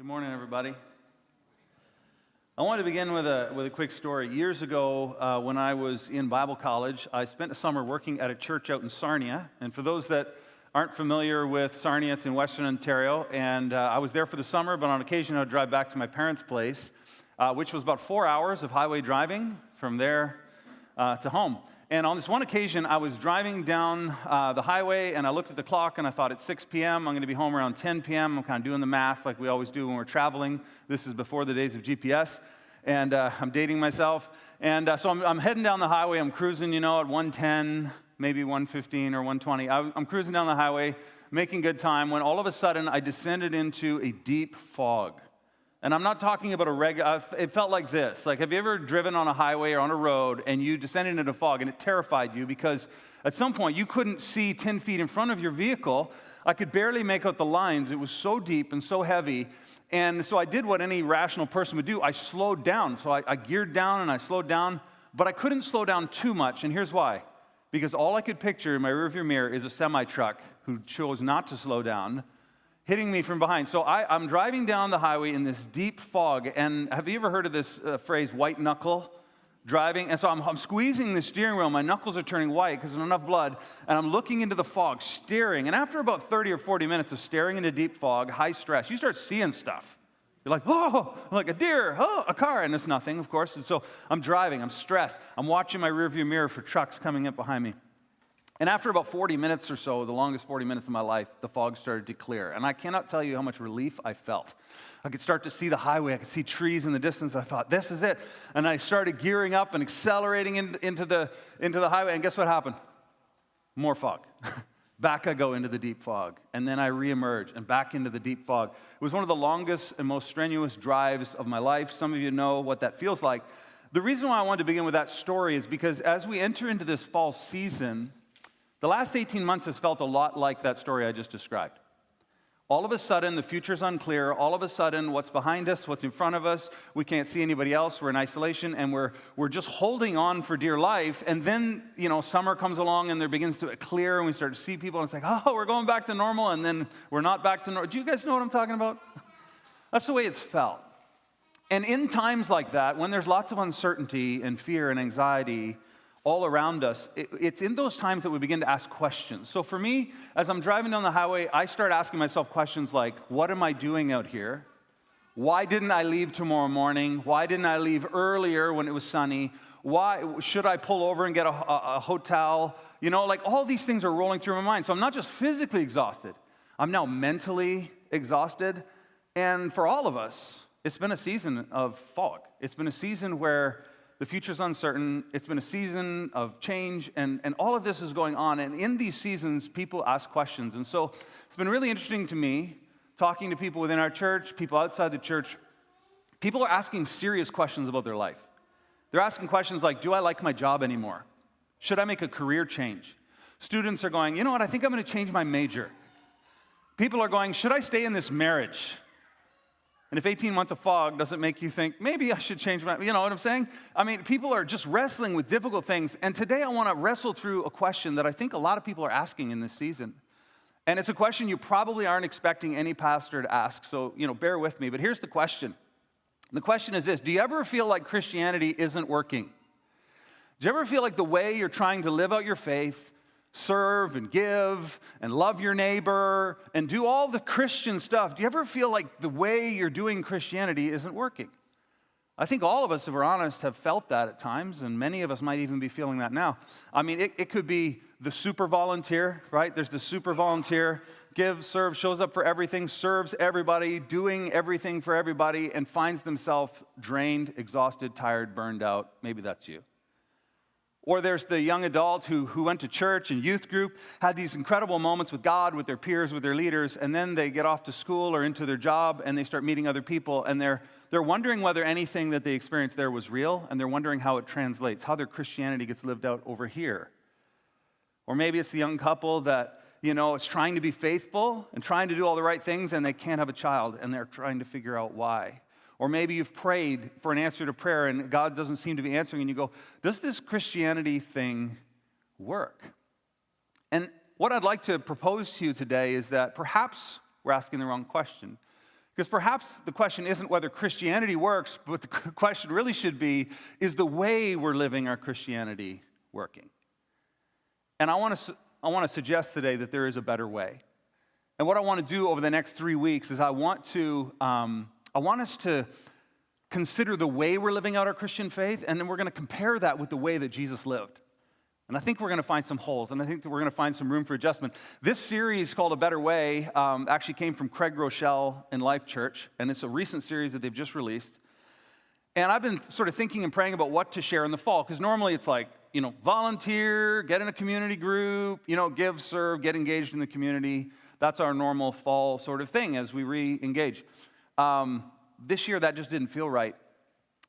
Good morning, everybody. I want to begin with a quick story. Years ago, when I was in Bible college, I spent a summer working at a church out in Sarnia. And for those that aren't familiar with Sarnia, it's in Western Ontario. And I was there for the summer, but on occasion I would drive back to my parents' place, which was about 4 hours of highway driving from there to home. And on this one occasion, I was driving down the highway, and I looked at the clock, and I thought, it's 6 p.m., I'm going to be home around 10 p.m. I'm kind of doing the math like we always do when we're traveling. This is before the days of GPS, and I'm dating myself. And so I'm heading down the highway. I'm cruising, at 110, maybe 115 or 120. I'm cruising down the highway, making good time, when all of a sudden, I descended into a deep fog. And I'm not talking about it felt like this. Like, have you ever driven on a highway or on a road and you descended into fog and it terrified you because at some point you couldn't see 10 feet in front of your vehicle. I could barely make out the lines. It was so deep and so heavy. And so I did what any rational person would do. I slowed down. So I geared down and I slowed down, but I couldn't slow down too much. And here's why. Because all I could picture in my rearview mirror is a semi-truck who chose not to slow down, hitting me from behind. So I'm driving down the highway in this deep fog, and have you ever heard of this phrase, white knuckle driving? And so I'm squeezing the steering wheel, my knuckles are turning white because there's enough blood, and I'm looking into the fog, staring, and after about 30 or 40 minutes of staring into deep fog, high stress, you start seeing stuff. You're like, oh, like a deer, oh, a car, and it's nothing, of course. And so I'm driving, I'm stressed, I'm watching my rearview mirror for trucks coming up behind me. And after about 40 minutes or so, the longest 40 minutes of my life, the fog started to clear. And I cannot tell you how much relief I felt. I could start to see the highway. I could see trees in the distance. I thought, this is it. And I started gearing up and accelerating into the highway. And guess what happened? More fog. Back I go into the deep fog. And then I reemerge and back into the deep fog. It was one of the longest and most strenuous drives of my life. Some of you know what that feels like. The reason why I wanted to begin with that story is because as we enter into this fall season, the last 18 months has felt a lot like that story I just described. All of a sudden, the future's unclear. All of a sudden, what's behind us, what's in front of us, we can't see anybody else. We're in isolation, and we're just holding on for dear life. And then, summer comes along, and there begins to clear, and we start to see people, and it's like, oh, we're going back to normal, and then we're not back to normal. Do you guys know what I'm talking about? That's the way it's felt. And in times like that, when there's lots of uncertainty and fear and anxiety all around us, it's in those times that we begin to ask questions. So for me, as I'm driving down the highway, I start asking myself questions like, what am I doing out here? Why didn't I leave tomorrow morning? Why didn't I leave earlier when it was sunny? Why should I pull over and get a hotel? All these things are rolling through my mind. So I'm not just physically exhausted. I'm now mentally exhausted. And for all of us, it's been a season of fog. It's been a season where the future's uncertain. It's been a season of change, and all of this is going on. And in these seasons, people ask questions. And so it's been really interesting to me, talking to people within our church, people outside the church. People are asking serious questions about their life. They're asking questions like, do I like my job anymore? Should I make a career change? Students are going, you know what, I think I'm going to change my major. People are going, should I stay in this marriage? And if 18 months of fog doesn't make you think, maybe I should change you know what I'm saying? I mean, people are just wrestling with difficult things. And today I want to wrestle through a question that I think a lot of people are asking in this season. And it's a question you probably aren't expecting any pastor to ask. So, bear with me. But here's the question. The question is this: do you ever feel like Christianity isn't working? Do you ever feel like the way you're trying to live out your faith, serve and give and love your neighbor and do all the Christian stuff, do you ever feel like the way you're doing Christianity isn't working? I think all of us, if we're honest, have felt that at times, and many of us might even be feeling that now. I mean, it could be the super volunteer, right? There's the super volunteer, gives, serves, shows up for everything, serves everybody, doing everything for everybody, and finds themselves drained, exhausted, tired, burned out. Maybe that's you. Or there's the young adult who went to church and youth group, had these incredible moments with God, with their peers, with their leaders, and then they get off to school or into their job and they start meeting other people, and they're wondering whether anything that they experienced there was real, and they're wondering how it translates, how their Christianity gets lived out over here. Or maybe it's the young couple that, is trying to be faithful and trying to do all the right things, and they can't have a child, and they're trying to figure out why. Or maybe you've prayed for an answer to prayer and God doesn't seem to be answering, and you go, does this Christianity thing work? And what I'd like to propose to you today is that perhaps we're asking the wrong question. Because perhaps the question isn't whether Christianity works, but the question really should be, is the way we're living our Christianity working? And I want to suggest today that there is a better way. And what I want to do over the next 3 weeks is I want us to consider the way we're living out our Christian faith, and then we're going to compare that with the way that Jesus lived. And I think we're going to find some holes, and I think that we're going to find some room for adjustment. This series called A Better Way actually came from Craig Rochelle in Life Church, and it's a recent series that they've just released. And I've been sort of thinking and praying about what to share in the fall, because normally it's like, volunteer, get in a community group, give, serve, get engaged in the community. That's our normal fall sort of thing as we re-engage. This year, that just didn't feel right.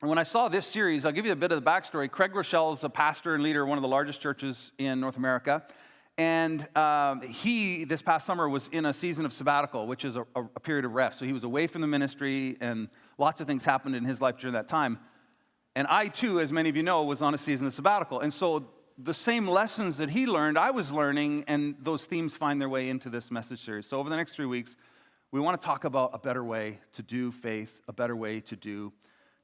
And when I saw this series, I'll give you a bit of the backstory. Craig Rochelle is a pastor and leader of one of the largest churches in North America. And he, this past summer, was in a season of sabbatical, which is a period of rest. So he was away from the ministry, and lots of things happened in his life during that time. And I, too, as many of you know, was on a season of sabbatical. And so the same lessons that he learned, I was learning, and those themes find their way into this message series. So over the next 3 weeks, we want to talk about a better way to do faith, a better way to do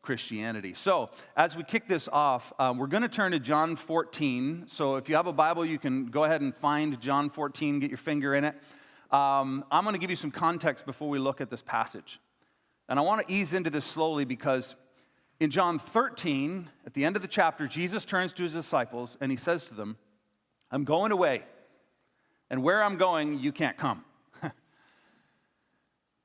Christianity. So as we kick this off, we're going to turn to John 14. So if you have a Bible, you can go ahead and find John 14, get your finger in it. I'm going to give you some context before we look at this passage. And I want to ease into this slowly because in John 13, at the end of the chapter, Jesus turns to his disciples and he says to them, I'm going away, and where I'm going, you can't come.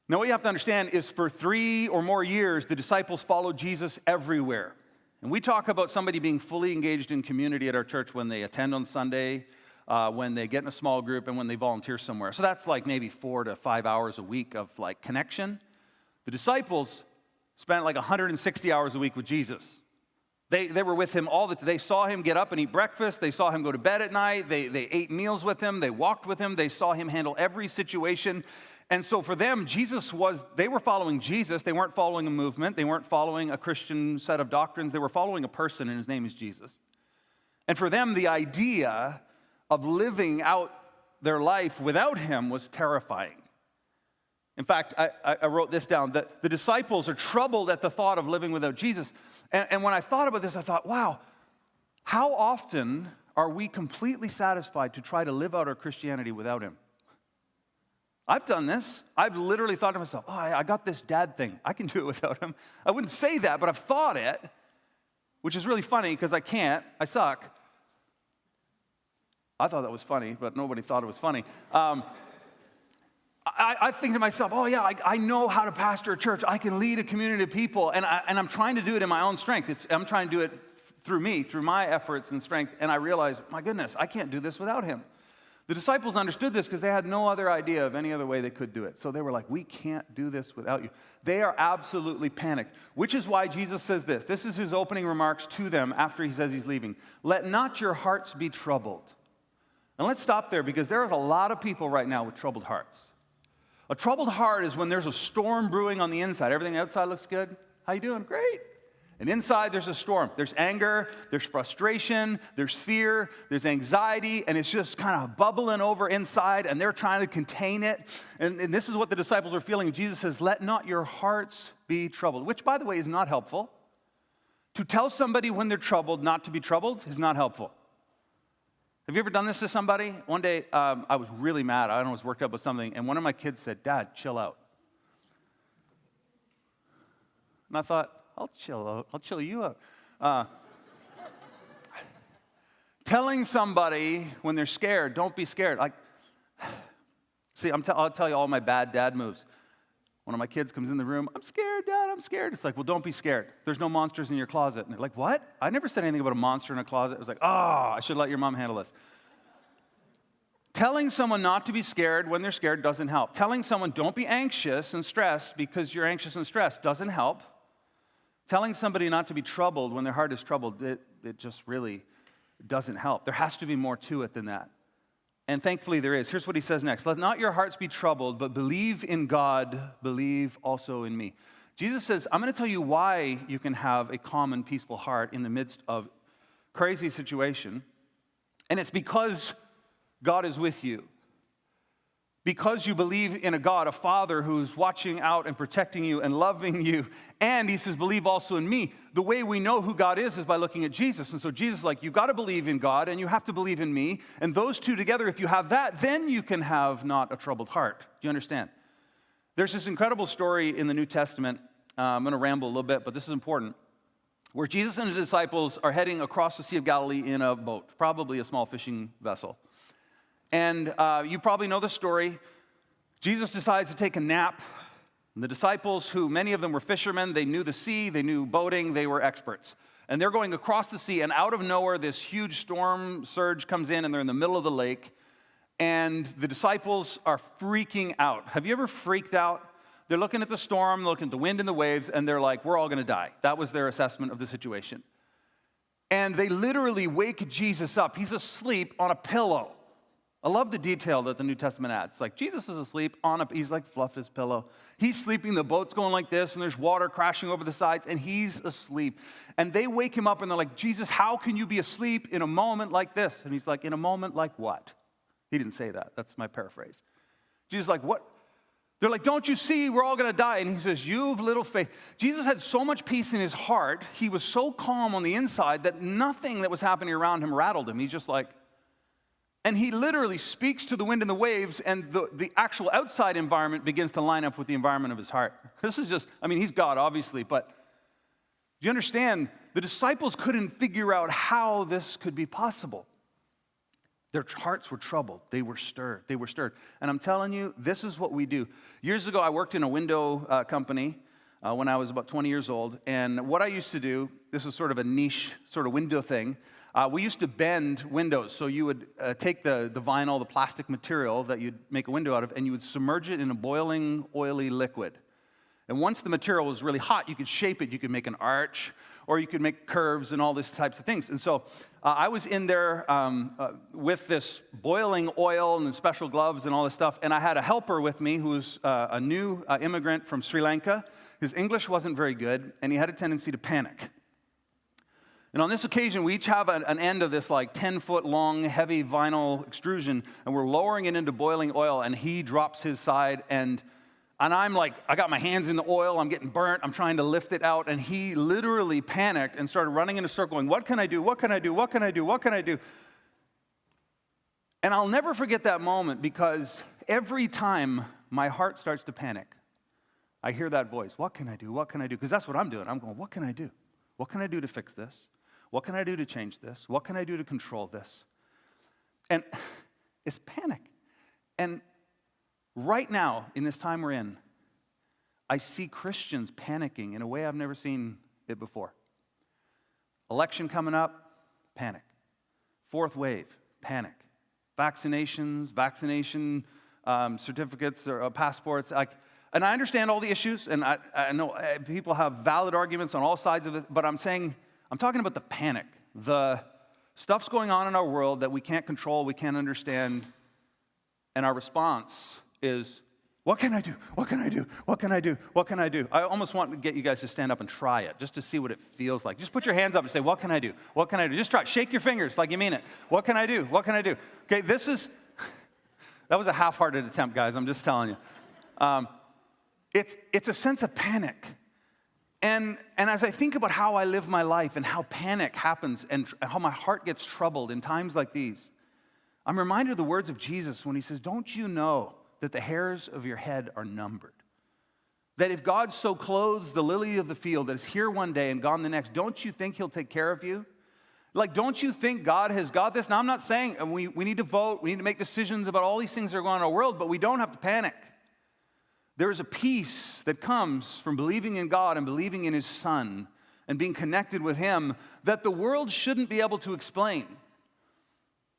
Now, what you have to understand is for 3 or more years, the disciples followed Jesus everywhere. And we talk about somebody being fully engaged in community at our church when they attend on Sunday, when they get in a small group, and when they volunteer somewhere. So that's like maybe 4 to 5 hours a week of like connection. The disciples spent like 160 hours a week with Jesus. They were with him all the time. They saw him get up and eat breakfast. They saw him go to bed at night. They ate meals with him. They walked with him. They saw him handle every situation. And so for them, they were following Jesus. They weren't following a movement. They weren't following a Christian set of doctrines. They were following a person, and his name is Jesus. And for them, the idea of living out their life without him was terrifying. In fact, I wrote this down, that the disciples are troubled at the thought of living without Jesus. And when I thought about this, I thought, wow, how often are we completely satisfied to try to live out our Christianity without him? I've done this. I've literally thought to myself, I got this dad thing. I can do it without him. I wouldn't say that, but I've thought it, which is really funny because I can't. I suck. I thought that was funny, but nobody thought it was funny. I think to myself, I know how to pastor a church. I can lead a community of people, and I'm trying to do it in my own strength. I'm trying to do it through me, through my efforts and strength, and I realize, my goodness, I can't do this without him. The disciples understood this because they had no other idea of any other way they could do it. So they were like, we can't do this without you. They are absolutely panicked, which is why Jesus says this. This is his opening remarks to them after he says he's leaving. Let not your hearts be troubled. And let's stop there because there is a lot of people right now with troubled hearts. A troubled heart is when there's a storm brewing on the inside. Everything outside looks good. How you doing? Great. And inside there's a storm. There's anger, there's frustration, there's fear, there's anxiety, and it's just kind of bubbling over inside, and they're trying to contain it. And this is what the disciples are feeling. Jesus says, let not your hearts be troubled, which, by the way, is not helpful. To tell somebody when they're troubled not to be troubled is not helpful. Have you ever done this to somebody? One day, I was really mad. I was worked up with something, and one of my kids said, Dad, chill out. And I thought, I'll chill out. I'll chill you out. Telling somebody when they're scared, don't be scared. See, I'll tell you all my bad dad moves. One of my kids comes in the room, I'm scared, Dad, I'm scared. It's like, well, don't be scared. There's no monsters in your closet. And they're like, what? I never said anything about a monster in a closet. It was like, I should let your mom handle this. Telling someone not to be scared when they're scared doesn't help. Telling someone don't be anxious and stressed because you're anxious and stressed doesn't help. Telling somebody not to be troubled when their heart is troubled, it just really doesn't help. There has to be more to it than that. And thankfully there is. Here's what he says next. Let not your hearts be troubled, but believe in God, believe also in me. Jesus says, I'm going to tell you why you can have a calm and peaceful heart in the midst of crazy situation. And it's because God is with you. because you believe in a God, a Father who's watching out and protecting you and loving you. And he says, believe also in me. The way we know who God is by looking at Jesus. And so Jesus is like, you've got to believe in God and you have to believe in me. And those two together, if you have that, then you can have not a troubled heart. Do you understand? There's this incredible story in the New Testament. I'm going to ramble a little bit, but this is important. Where Jesus and his disciples are heading across the Sea of Galilee in a boat, probably a small fishing vessel. And you probably know the story. Jesus decides to take a nap. And the disciples, who many of them were fishermen, they knew the sea, they knew boating, they were experts. And they're going across the sea, and out of nowhere, this huge storm surge comes in, and they're in the middle of the lake. And the disciples are freaking out. Have you ever freaked out? They're looking at the storm, looking at the wind and the waves, and they're like, we're all going to die. That was their assessment of the situation. And they literally wake Jesus up. He's asleep on a pillow. I love the detail that the New Testament adds. It's like Jesus is asleep he's like fluffed his pillow. He's sleeping, the boat's going like this, and there's water crashing over the sides, and he's asleep. And they wake him up, and they're like, Jesus, how can you be asleep in a moment like this? And he's like, in a moment like what? He didn't say that. That's my paraphrase. Jesus is like, what? They're like, don't you see we're all going to die? And he says, you've little faith. Jesus had so much peace in his heart. He was so calm on the inside that nothing that was happening around him rattled him. He's just like, and he literally speaks to the wind and the waves, and the actual outside environment begins to line up with the environment of his heart. This is just, he's God, obviously, but you understand, the disciples couldn't figure out how this could be possible. Their hearts were troubled. They were stirred. And I'm telling you, this is what we do. Years ago, I worked in a window company when I was about 20 years old. And what I used to do, this was sort of a niche sort of window thing. We used to bend windows. So you would take the vinyl, the plastic material that you'd make a window out of, and you would submerge it in a boiling, oily liquid. And once the material was really hot, you could shape it. You could make an arch, or you could make curves and all these types of things. And so I was in there with this boiling oil and special gloves and all this stuff, and I had a helper with me who was a new immigrant from Sri Lanka. His English wasn't very good, and he had a tendency to panic. And on this occasion, we each have an end of this like 10-foot long, heavy vinyl extrusion, and we're lowering it into boiling oil, and he drops his side, and I'm like, I got my hands in the oil, I'm getting burnt, I'm trying to lift it out, and he literally panicked and started running in a circle going, what can I do, what can I do, what can I do, what can I do? And I'll never forget that moment, because every time my heart starts to panic, I hear that voice, what can I do, what can I do? Because that's what I'm doing. I'm going, what can I do? What can I do to fix this? What can I do to change this? What can I do to control this? And it's panic. And right now, in this time we're in, I see Christians panicking in a way I've never seen it before. Election coming up, panic. Fourth wave, panic. Vaccinations, vaccination certificates or passports. And I understand all the issues, and I know people have valid arguments on all sides of it, but I'm talking about the panic. The stuff's going on in our world that we can't control, we can't understand, and our response is, what can I do? What can I do? What can I do? What can I do? I almost want to get you guys to stand up and try it, just to see what it feels like. Just put your hands up and say, what can I do? What can I do? Just try it. Shake your fingers like you mean it. What can I do? What can I do? Okay, that was a half-hearted attempt, guys. I'm just telling you. It's a sense of panic. And as I think about how I live my life and how panic happens and how my heart gets troubled in times like these, I'm reminded of the words of Jesus when he says, don't you know that the hairs of your head are numbered? That if God so clothes the lily of the field that is here one day and gone the next, don't you think he'll take care of you? Like, don't you think God has got this? Now, I'm not saying we need to vote, we need to make decisions about all these things that are going on in our world, but we don't have to panic. There is a peace that comes from believing in God and believing in his Son and being connected with him that the world shouldn't be able to explain.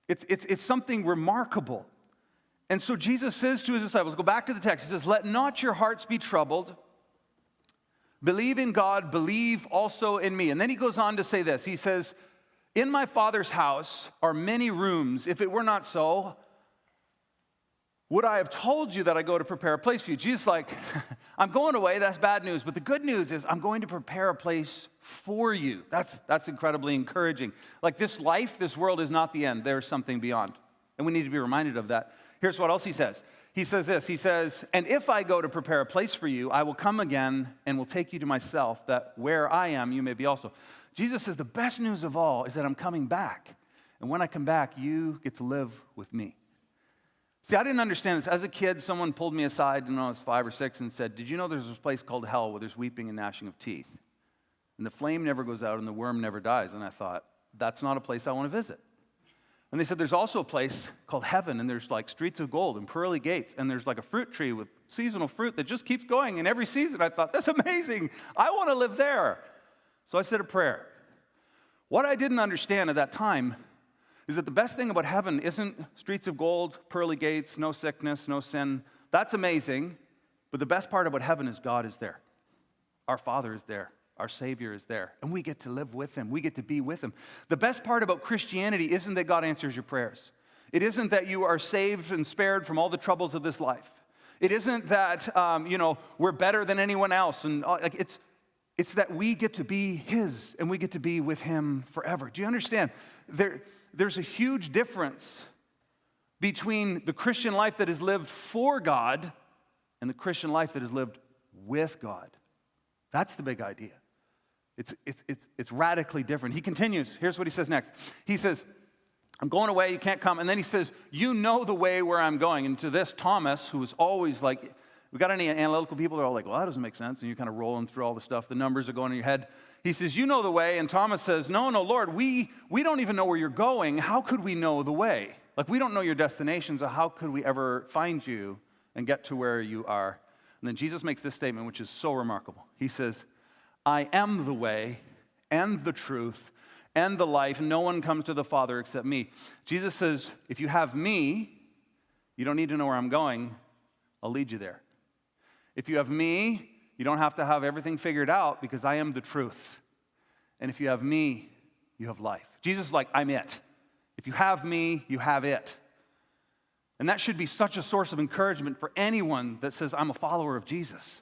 It's something remarkable. And so Jesus says to his disciples, go back to the text, he says, let not your hearts be troubled. Believe in God, believe also in me. And then he goes on to say this. He says, in my Father's house are many rooms. If it were not so, would I have told you that I go to prepare a place for you? Jesus is like, I'm going away, that's bad news. But the good news is I'm going to prepare a place for you. That's incredibly encouraging. Like this life, this world is not the end. There's something beyond. And we need to be reminded of that. Here's what else he says. He says this, he says, and if I go to prepare a place for you, I will come again and will take you to myself, that where I am, you may be also. Jesus says the best news of all is that I'm coming back. And when I come back, you get to live with me. See, I didn't understand this. As a kid, someone pulled me aside when I was 5 or 6 and said, did you know there's this place called hell where there's weeping and gnashing of teeth? And the flame never goes out and the worm never dies. And I thought, that's not a place I want to visit. And they said there's also a place called heaven, and there's like streets of gold and pearly gates, and there's like a fruit tree with seasonal fruit that just keeps going in every season. I thought, that's amazing. I want to live there. So I said a prayer. What I didn't understand at that time is that the best thing about heaven isn't streets of gold, pearly gates, no sickness, no sin. That's amazing. But the best part about heaven is God is there. Our Father is there. Our Savior is there, and we get to live with him. We get to be with him. The best part about Christianity isn't that God answers your prayers. It isn't that you are saved and spared from all the troubles of this life. It isn't that, we're better than anyone else. And it's that we get to be his, and we get to be with him forever. Do you understand? There's a huge difference between the Christian life that is lived for God and the Christian life that is lived with God. That's the big idea. It's radically different. He continues. Here's what he says next. He says, I'm going away, you can't come. And then he says, you know the way where I'm going. And to this, Thomas, who was always like, we got any analytical people, they're all like, well, that doesn't make sense. And you're kind of rolling through all the stuff. The numbers are going in your head. He says, you know the way. And Thomas says, no, Lord, we don't even know where you're going. How could we know the way? Like, we don't know your destination, so how could we ever find you and get to where you are? And then Jesus makes this statement, which is so remarkable. He says, I am the way and the truth and the life. No one comes to the Father except me. Jesus says, if you have me, you don't need to know where I'm going. I'll lead you there. If you have me, you don't have to have everything figured out because I am the truth. And if you have me, you have life. Jesus is like, I'm it. If you have me, you have it. And that should be such a source of encouragement for anyone that says, I'm a follower of Jesus.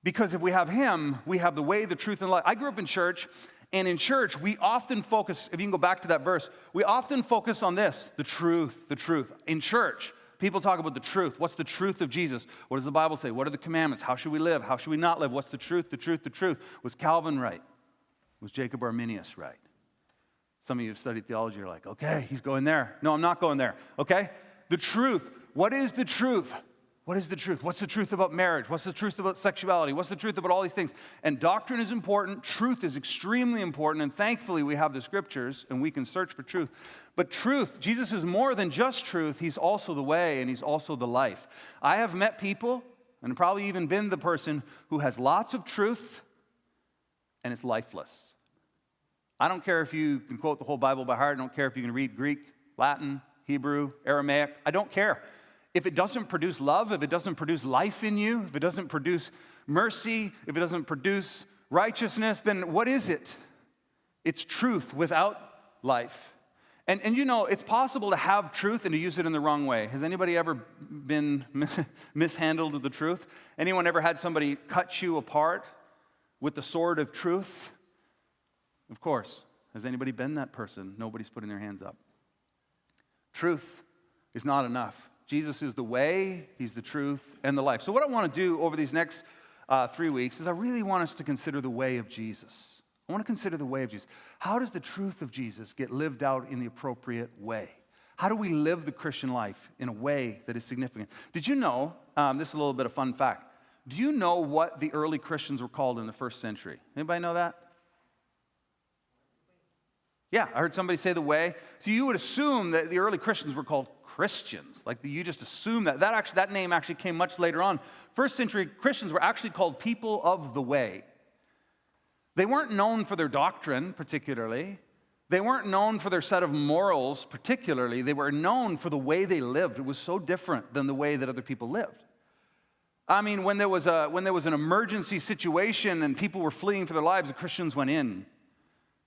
Because if we have him, we have the way, the truth, and life. I grew up in church, and in church, we often focus, if you can go back to that verse, we often focus on this, the truth, the truth. In church, people talk about the truth. What's the truth of Jesus? What does the Bible say? What are the commandments? How should we live? How should we not live? What's the truth, the truth, the truth? Was Calvin right? Was Jacob Arminius right? Some of you have studied theology, you're like, okay, he's going there. No, I'm not going there, okay? The truth. What is the truth? What is the truth? What's the truth about marriage? What's the truth about sexuality? What's the truth about all these things? And doctrine is important. Truth is extremely important. And thankfully, we have the scriptures and we can search for truth. But truth, Jesus is more than just truth. He's also the way and he's also the life. I have met people, and probably even been the person who has lots of truth and it's lifeless. I don't care if you can quote the whole Bible by heart. I don't care if you can read Greek, Latin, Hebrew, Aramaic. I don't care. If it doesn't produce love, if it doesn't produce life in you, if it doesn't produce mercy, if it doesn't produce righteousness, then what is it? It's truth without life. And it's possible to have truth and to use it in the wrong way. Has anybody ever been mishandled with the truth? Anyone ever had somebody cut you apart with the sword of truth? Of course. Has anybody been that person? Nobody's putting their hands up. Truth is not enough. Jesus is the way, he's the truth, and the life. So what I want to do over these next 3 weeks is I really want us to consider the way of Jesus. I want to consider the way of Jesus. How does the truth of Jesus get lived out in the appropriate way? How do we live the Christian life in a way that is significant? Did you know, this is a little bit of fun fact, do you know what the early Christians were called in the first century? Anybody know that? Yeah, I heard somebody say the way. So you would assume that the early Christians were called Christians. Like you just assume that. That name actually came much later on. First century Christians were actually called people of the way. They weren't known for their doctrine particularly. They weren't known for their set of morals particularly. They were known for the way they lived. It was so different than the way that other people lived. I mean, when there was an emergency situation and people were fleeing for their lives, the Christians went in.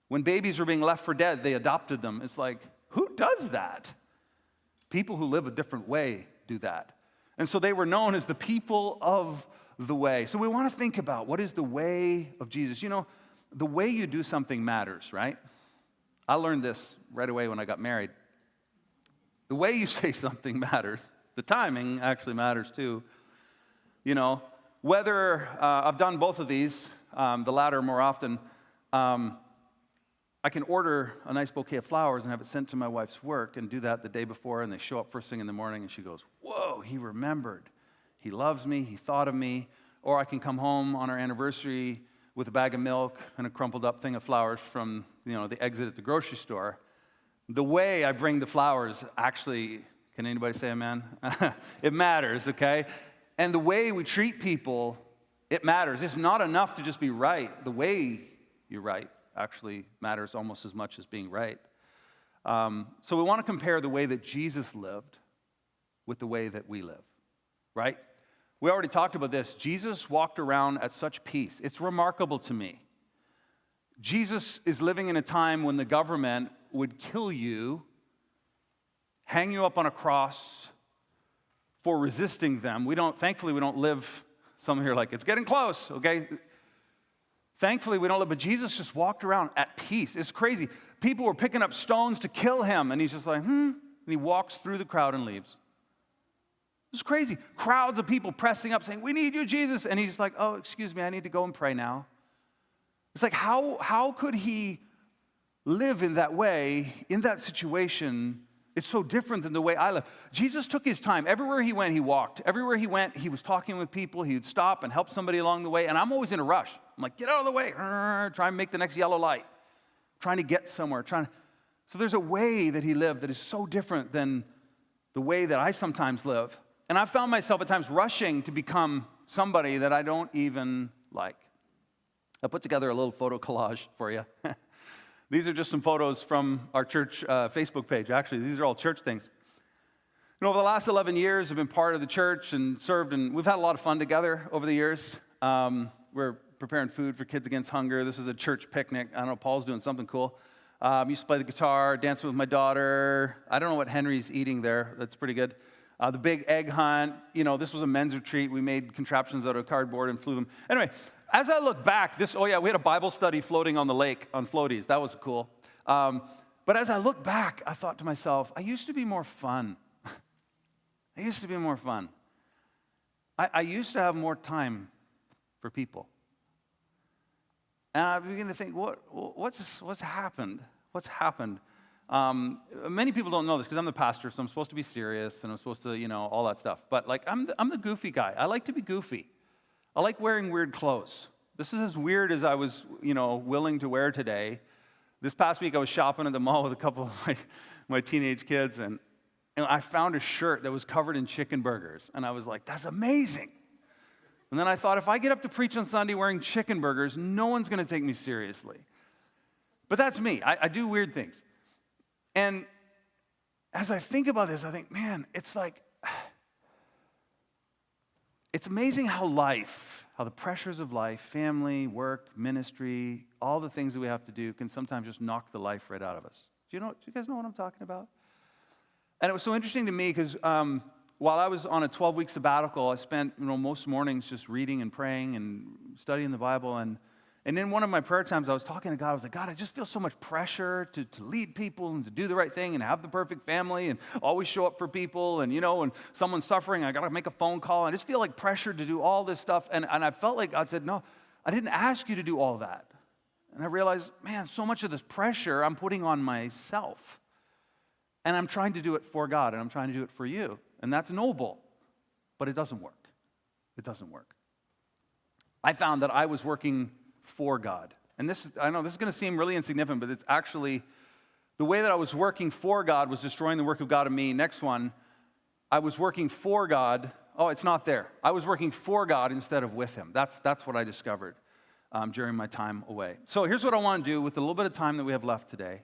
When babies were being left for dead, they adopted them. It's like, who does that? People who live a different way do that. And so they were known as the people of the way. So we want to think about what is the way of Jesus. You know, the way you do something matters, right? I learned this right away when I got married. The way you say something matters. The timing actually matters too. You know, whether I've done both of these, the latter more often, I can order a nice bouquet of flowers and have it sent to my wife's work and do that the day before, and they show up first thing in the morning, and she goes, whoa, he remembered. He loves me. He thought of me. Or I can come home on our anniversary with a bag of milk and a crumpled up thing of flowers from, the exit at the grocery store. The way I bring the flowers actually, can anybody say amen? It matters, okay? And the way we treat people, it matters. It's not enough to just be right. The way you're right actually matters almost as much as being right. So we want to compare the way that Jesus lived with the way that we live, right? We already talked about this. Jesus walked around at such peace. It's remarkable to me. Jesus is living in a time when the government would kill you, hang you up on a cross for resisting them. Thankfully, we don't live, some here like, it's getting close, okay? Thankfully, we don't live, but Jesus just walked around at peace. It's crazy. People were picking up stones to kill him, and he's just like, and he walks through the crowd and leaves. It's crazy. Crowds of people pressing up saying, we need you, Jesus. And he's like, oh, excuse me, I need to go and pray now. It's like, how could he live in that way, in that situation? It's so different than the way I live. Jesus took his time. Everywhere he went, he walked. Everywhere he went, he was talking with people. He would stop and help somebody along the way. And I'm always in a rush. I'm like, get out of the way. Try and make the next yellow light. Trying to get somewhere. So there's a way that he lived that is so different than the way that I sometimes live. And I've found myself at times rushing to become somebody that I don't even like. I put together a little photo collage for you. These are just some photos from our church Facebook page. Actually, these are all church things. Over the last 11 years, I've been part of the church and served, and we've had a lot of fun together over the years. We're preparing food for Kids Against Hunger. This is a church picnic. I don't know, Paul's doing something cool. Used to play the guitar, dancing with my daughter. I don't know what Henry's eating there. That's pretty good. The big egg hunt. This was a men's retreat. We made contraptions out of cardboard and flew them. Anyway, as I look back, we had a Bible study floating on the lake on floaties. That was cool. But as I look back, I thought to myself, I used to be more fun. I used to have more time for people. And I began to think, what's happened? What's happened? Many people don't know this because I'm the pastor, so I'm supposed to be serious and I'm supposed to, all that stuff. But I'm the goofy guy. I like to be goofy. I like wearing weird clothes. This is as weird as I was, willing to wear today. This past week I was shopping at the mall with a couple of my teenage kids, and I found a shirt that was covered in chicken burgers. And I was like, that's amazing. And then I thought, if I get up to preach on Sunday wearing chicken burgers, no one's going to take me seriously. But that's me. I do weird things. And as I think about this, I think, man, it's like, it's amazing how the pressures of life, family, work, ministry, all the things that we have to do can sometimes just knock the life right out of us. Do you guys know what I'm talking about? And it was so interesting to me because while I was on a 12-week sabbatical, I spent most mornings just reading and praying and studying the Bible. And in one of my prayer times, I was talking to God. I was like, God, I just feel so much pressure to lead people and to do the right thing and have the perfect family and always show up for people. And, when someone's suffering, I got to make a phone call. I just feel like pressure to do all this stuff. And I felt like God said, no, I didn't ask you to do all that. And I realized, man, so much of this pressure I'm putting on myself. And I'm trying to do it for God, and I'm trying to do it for you. And that's noble, but it doesn't work. It doesn't work. I found that I was working for God. And I know this is going to seem really insignificant, but it's actually the way that I was working for God was destroying the work of God in me. Next one, I was working for God. Oh, it's not there. I was working for God instead of with him. That's what I discovered during my time away. So here's what I want to do with the little bit of time that we have left today.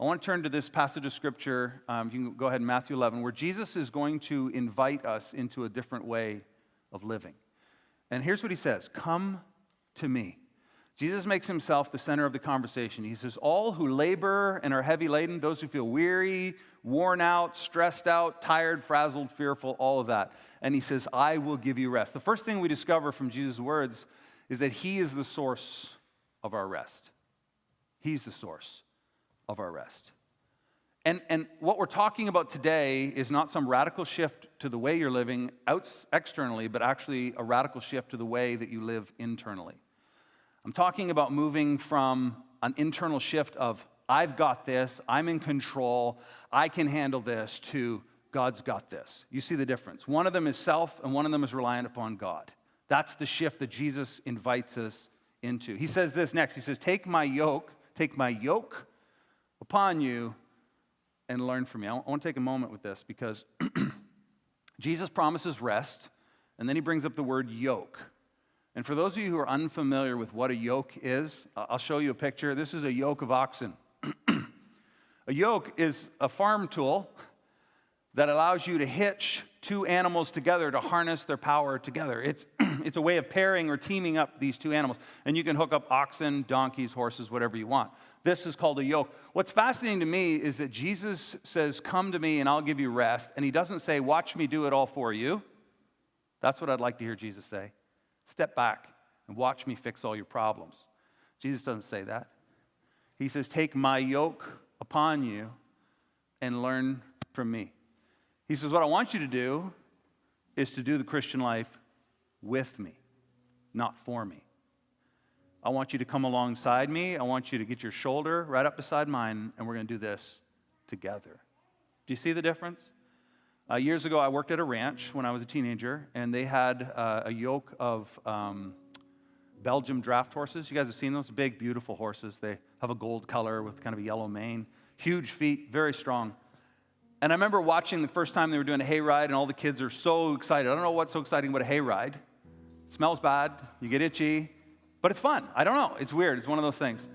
I want to turn to this passage of Scripture. You can go ahead in Matthew 11, where Jesus is going to invite us into a different way of living. And here's what he says, come to me. Jesus makes himself the center of the conversation. He says, all who labor and are heavy laden, those who feel weary, worn out, stressed out, tired, frazzled, fearful, all of that. And he says, I will give you rest. The first thing we discover from Jesus' words is that he is the source of our rest. He's the source of our rest. And what we're talking about today is not some radical shift to the way you're living externally, but actually a radical shift to the way that you live internally. I'm talking about moving from an internal shift of, I've got this, I'm in control, I can handle this, to God's got this. You see the difference. One of them is self, and one of them is reliant upon God. That's the shift that Jesus invites us into. He says this next. He says, take my yoke upon you and learn from me. I want to take a moment with this because Jesus promises rest, and then he brings up the word yoke. And for those of you who are unfamiliar with what a yoke is, I'll show you a picture. This is a yoke of oxen. A yoke is a farm tool that allows you to hitch two animals together to harness their power together. It's a way of pairing or teaming up these two animals. And you can hook up oxen, donkeys, horses, whatever you want. This is called a yoke. What's fascinating to me is that Jesus says, come to me and I'll give you rest. And he doesn't say, watch me do it all for you. That's what I'd like to hear Jesus say. Step back and watch me fix all your problems. Jesus doesn't say that. He says, take my yoke upon you and learn from me. He says, what I want you to do is to do the Christian life with me, not for me. I want you to come alongside me. I want you to get your shoulder right up beside mine, and we're going to do this together. Do you see the difference? Years ago, I worked at a ranch when I was a teenager, and they had a yoke of Belgium draft horses. You guys have seen those? Big, beautiful horses. They have a gold color with kind of a yellow mane. Huge feet, very strong. And I remember watching the first time they were doing a hayride, and all the kids are so excited. I don't know what's so exciting about a hayride. It smells bad, you get itchy, but it's fun. I don't know. It's weird. It's one of those things.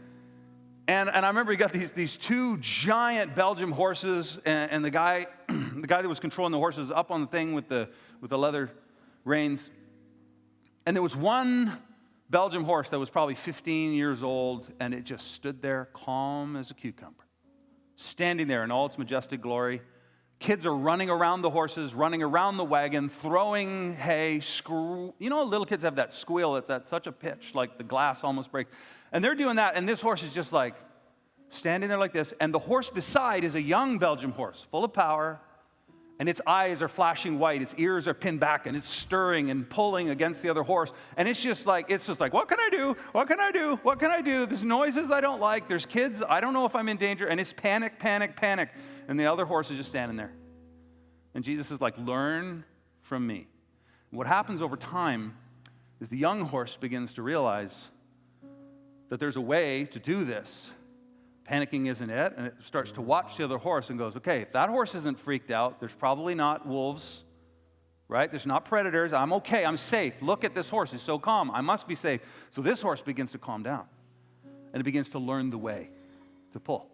And I remember you got these two giant Belgium horses, and the guy that was controlling the horses up on the thing with the leather reins. And there was one Belgium horse that was probably 15 years old, and it just stood there calm as a cucumber, standing there in all its majestic glory. Kids are running around the horses, running around the wagon, throwing hay, you know, little kids have that squeal. It's at such a pitch, like the glass almost breaks. And they're doing that, and this horse is just like standing there like this. And the horse beside is a young Belgium horse, full of power, and its eyes are flashing white. Its ears are pinned back, and it's stirring and pulling against the other horse. And it's just like, what can I do? What can I do? What can I do? There's noises I don't like. There's kids. I don't know if I'm in danger. And it's panic, panic, panic. And the other horse is just standing there. And Jesus is like, learn from me. And what happens over time is the young horse begins to realize that there's a way to do this. Panicking isn't it, and it starts to watch the other horse and goes, okay, if that horse isn't freaked out, there's probably not wolves, right? There's not predators. I'm okay. I'm safe. Look at this horse. He's so calm. I must be safe. So this horse begins to calm down, and it begins to learn the way to pull.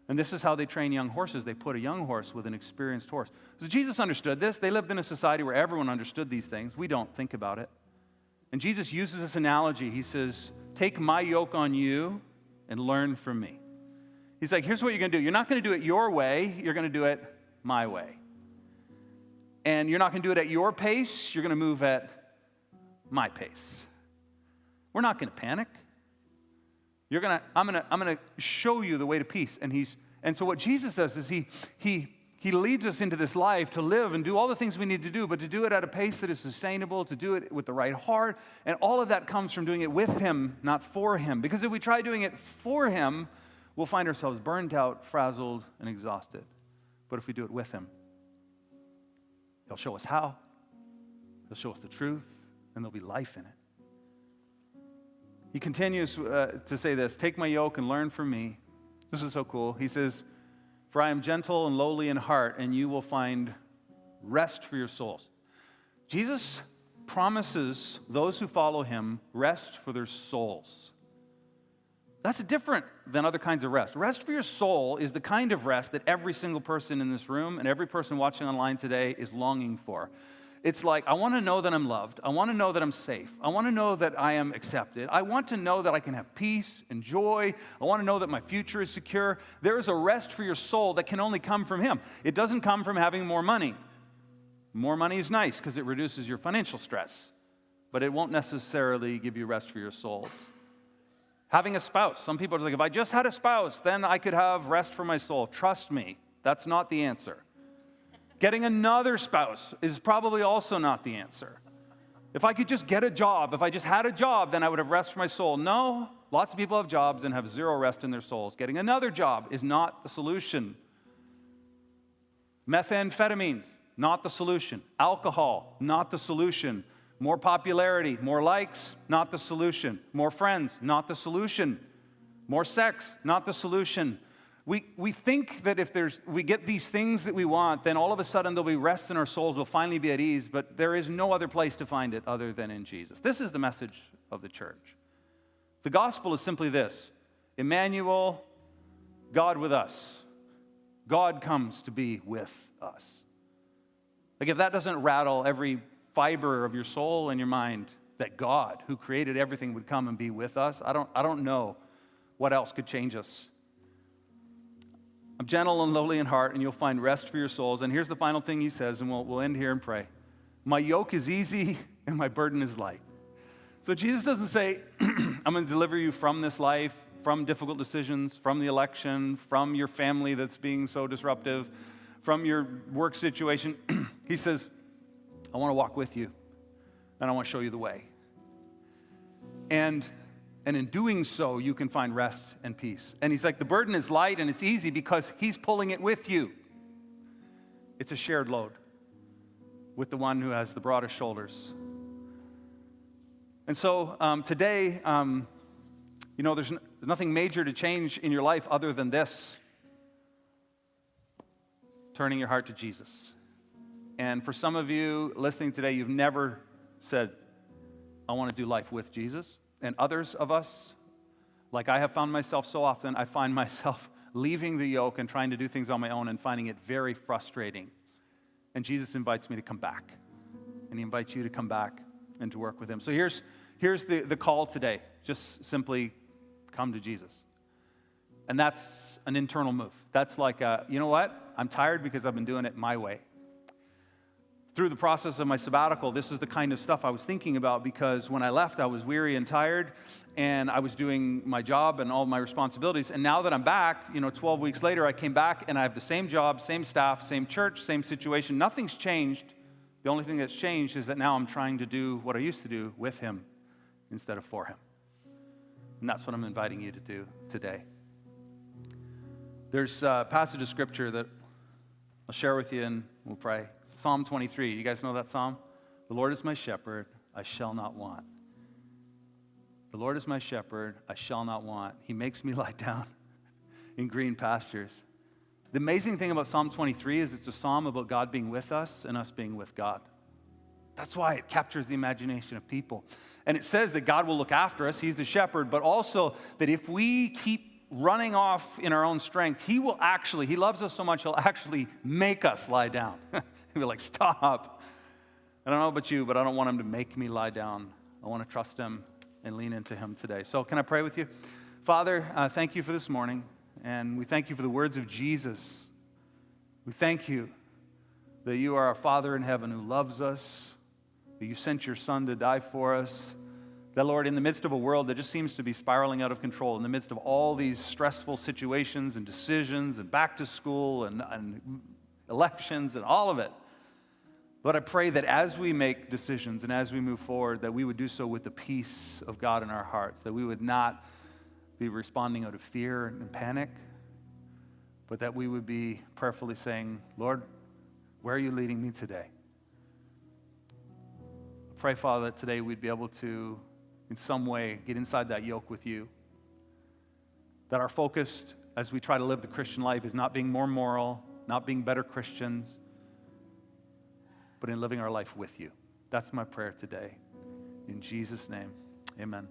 And this is how they train young horses. They put a young horse with an experienced horse. So Jesus understood this. They lived in a society where everyone understood these things. We don't think about it. And Jesus uses this analogy. He says, take my yoke on you and learn from me. He's like, here's what you're going to do. You're not going to do it your way. You're going to do it my way. And you're not going to do it at your pace. You're going to move at my pace. We're not going to panic. I'm going to show you the way to peace. And so what Jesus does is he leads us into this life to live and do all the things we need to do, but to do it at a pace that is sustainable, to do it with the right heart. And all of that comes from doing it with him, not for him. Because if we try doing it for him, we'll find ourselves burned out, frazzled, and exhausted. But if we do it with him, he'll show us how, he'll show us the truth, and there'll be life in it. He continues to say this, take my yoke and learn from me. This is so cool. He says, for I am gentle and lowly in heart, and you will find rest for your souls. Jesus promises those who follow him rest for their souls. That's different than other kinds of rest. Rest for your soul is the kind of rest that every single person in this room and every person watching online today is longing for. It's like, I want to know that I'm loved. I want to know that I'm safe. I want to know that I am accepted. I want to know that I can have peace and joy. I want to know that my future is secure. There is a rest for your soul that can only come from him. It doesn't come from having more money. More money is nice because it reduces your financial stress, but it won't necessarily give you rest for your souls. Having a spouse. Some people are like, if I just had a spouse, then I could have rest for my soul. Trust me, That's not the answer. Getting another spouse is probably also not the answer. If I could just get a job, if I just had a job, then I would have rest for my soul. No, lots of people have jobs and have zero rest in their souls. Getting another job is not the solution. Methamphetamines, not the solution. Alcohol, not the solution. More popularity, more likes, not the solution. More friends, not the solution. More sex, not the solution. We think that if we get these things that we want, then all of a sudden there'll be rest in our souls, we'll finally be at ease, but there is no other place to find it other than in Jesus. This is the message of the church. The gospel is simply this: Emmanuel, God with us. God comes to be with us. Like, if that doesn't rattle every fiber of your soul and your mind, that God, who created everything, would come and be with us, I don't know what else could change us. I'm gentle and lowly in heart, and you'll find rest for your souls. And here's the final thing he says, and we'll end here and pray. My yoke is easy and my burden is light. So Jesus doesn't say, I'm going to deliver you from this life, from difficult decisions, from the election, from your family that's being so disruptive, from your work situation. He says, I want to walk with you, and I want to show you the way. And in doing so, you can find rest and peace. And he's like, the burden is light and it's easy because he's pulling it with you. It's a shared load with the one who has the broadest shoulders. And so today, there's nothing major to change in your life other than this: turning your heart to Jesus. And for some of you listening today, you've never said, I want to do life with Jesus. And others of us, like I have found myself so often, I find myself leaving the yoke and trying to do things on my own and finding it very frustrating. And Jesus invites me to come back. And he invites you to come back and to work with him. So here's the call today. Just simply come to Jesus. And that's an internal move. That's like, you know what? I'm tired because I've been doing it my way. Through the process of my sabbatical, this is the kind of stuff I was thinking about, because when I left, I was weary and tired, and I was doing my job and all my responsibilities. And now that I'm back, 12 weeks later, I came back and I have the same job, same staff, same church, same situation. Nothing's changed. The only thing that's changed is that now I'm trying to do what I used to do with him instead of for him. And that's what I'm inviting you to do today. There's a passage of scripture that I'll share with you and we'll pray. Psalm 23. You guys know that psalm? The Lord is my shepherd, I shall not want. The Lord is my shepherd, I shall not want. He makes me lie down in green pastures. The amazing thing about Psalm 23 is it's a psalm about God being with us and us being with God. That's why it captures the imagination of people. And it says that God will look after us, he's the shepherd, but also that if we keep running off in our own strength, he loves us so much, he'll actually make us lie down. He'll be like, stop. I don't know about you, but I don't want him to make me lie down. I want to trust him and lean into him today. So can I pray with you? Father, thank you for this morning, and we thank you for the words of Jesus. We thank you that you are our Father in heaven who loves us, that you sent your Son to die for us, that, Lord, in the midst of a world that just seems to be spiraling out of control, in the midst of all these stressful situations and decisions and back to school and elections and all of it, Lord, I pray that as we make decisions and as we move forward, that we would do so with the peace of God in our hearts, that we would not be responding out of fear and panic, but that we would be prayerfully saying, Lord, where are you leading me today? I pray, Father, that today we'd be able to, in some way, get inside that yoke with you, that our focus as we try to live the Christian life is not being more moral, not being better Christians, but in living our life with you. That's my prayer today. In Jesus' name, amen.